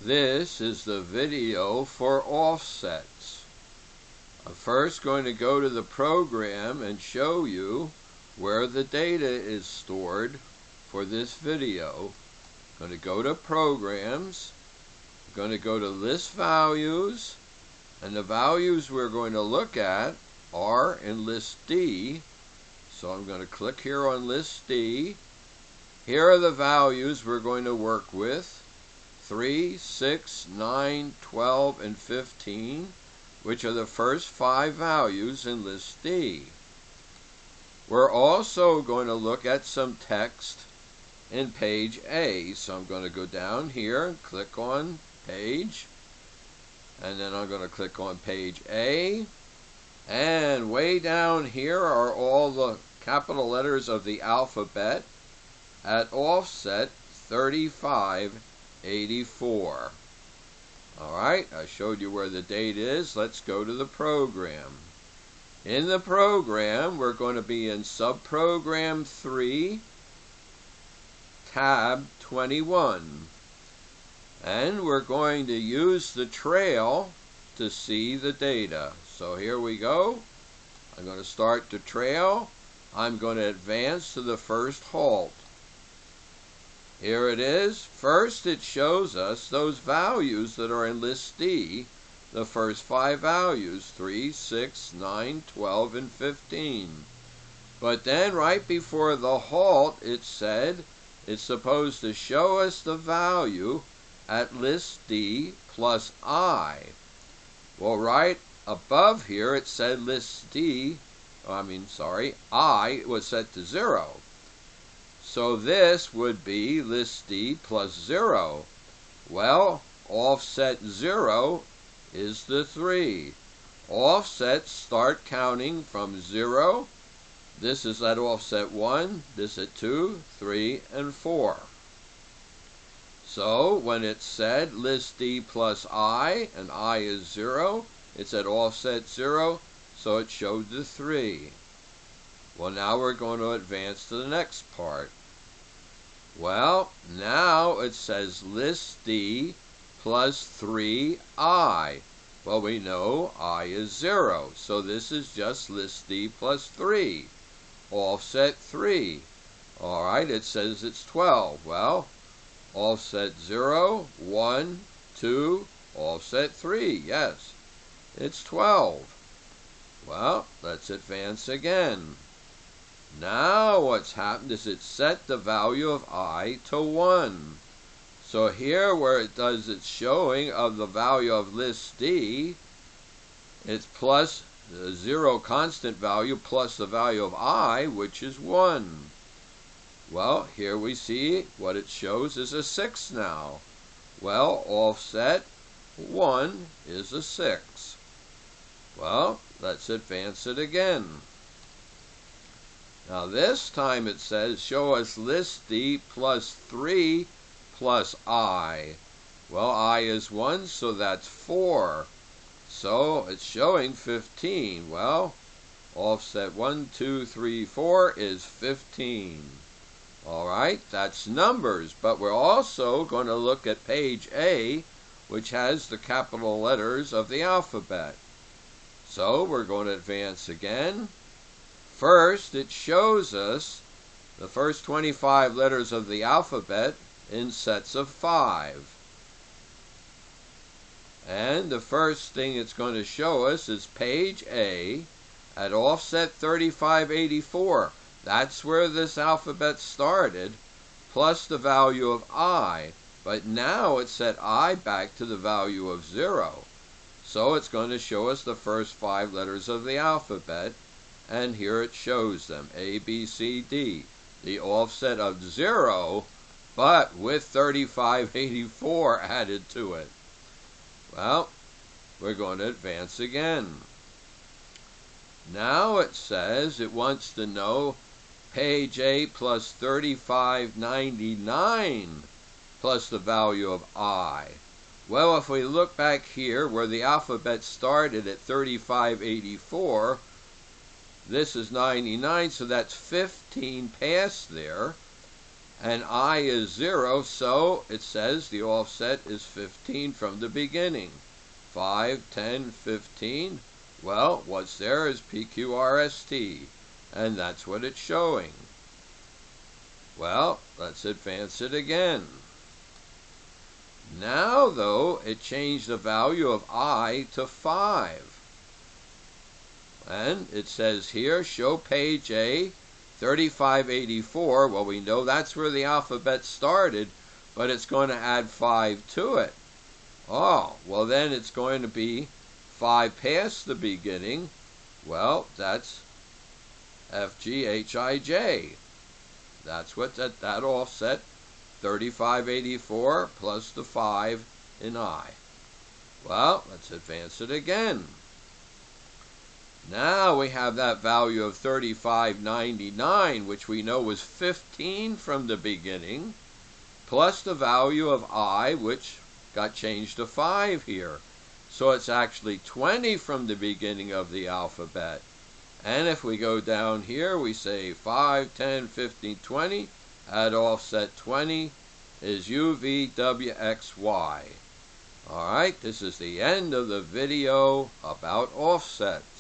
This is the video for offsets. I'm first going to go to the program and show you where the data is stored for this video. I'm going to go to Programs, I'm going to go to List Values, and the values we're going to look at are in List D. So I'm going to click here on List D. Here are the values we're going to work with: 3, 6, 9, 12, and 15, which are the first 5 values in List D. We're also going to look at some text in page A. So I'm going to go down here and click on Page, and then I'm going to click on page A, and way down here are all the capital letters of the alphabet at offset 3584. Alright, I showed you where the date is. Let's go to the program. In the program, we're going to be in subprogram 3, tab 21. And we're going to use the trail to see the data. So here we go. I'm going to start the trail. I'm going to advance to the first halt. Here it is. First, it shows us those values that are in List D, the first 5 values, 3, 6, 9, 12, and 15. But then right before the halt, it said it's supposed to show us the value at List D plus I. Well, right above here it said List I was set to 0. So this would be List D plus 0. Well, offset 0 is the 3. Offsets start counting from 0. This is at offset 1, this at 2, 3, and 4. So when it said List D plus I, and I is 0, it's at offset 0, so it showed the 3. Well, now we're going to advance to the next part. Well, now it says List D plus 3I. Well, we know I is 0, so this is just List D plus 3, offset 3. Alright, it says it's 12. Well, offset 0, 1, 2, offset 3. Yes, it's 12. Well, let's advance again. Now what's happened is it set the value of I to 1. So here where it does its showing of the value of List D, it's plus the 0 constant value plus the value of I, which is 1. Well, here we see what it shows is a 6 now. Well, offset 1 is a 6. Well, let's advance it again. Now this time it says show us List D plus 3 plus I. Well, I is 1, so that's 4. So it's showing 15. Well, offset 1, 2, 3, 4 is 15. Alright, that's numbers, but we're also going to look at page A, which has the capital letters of the alphabet. So we're going to advance again. First, it shows us the first 25 letters of the alphabet in sets of 5. And the first thing it's going to show us is page A at offset 3584. That's where this alphabet started, plus the value of I. But now it's set I back to the value of 0. So it's going to show us the first 5 letters of the alphabet, and here it shows them, A, B, C, D. The offset of 0, but with 3584 added to it. Well, we're going to advance again. Now it says it wants to know page A plus 3599 plus the value of I. Well, if we look back here where the alphabet started at 3584, this is 99, so that's 15 past there. and I is 0, so it says the offset is 15 from the beginning. 5, 10, 15. Well, what's there is PQRST, and that's what it's showing. Well, let's advance it again. Now, though, it changed the value of I to 5. And it says here, show page A, 3584. Well, we know that's where the alphabet started, but it's going to add 5 to it. Oh, well then it's going to be 5 past the beginning. Well, that's FGHIJ. That's what that offset, 3584 plus the 5 in I. Well, let's advance it again. Now we have that value of 3599, which we know was 15 from the beginning, plus the value of I, which got changed to 5 here. So it's actually 20 from the beginning of the alphabet. And if we go down here, we say 5, 10, 15, 20, add offset 20 is UVWXY. Alright, this is the end of the video about offsets.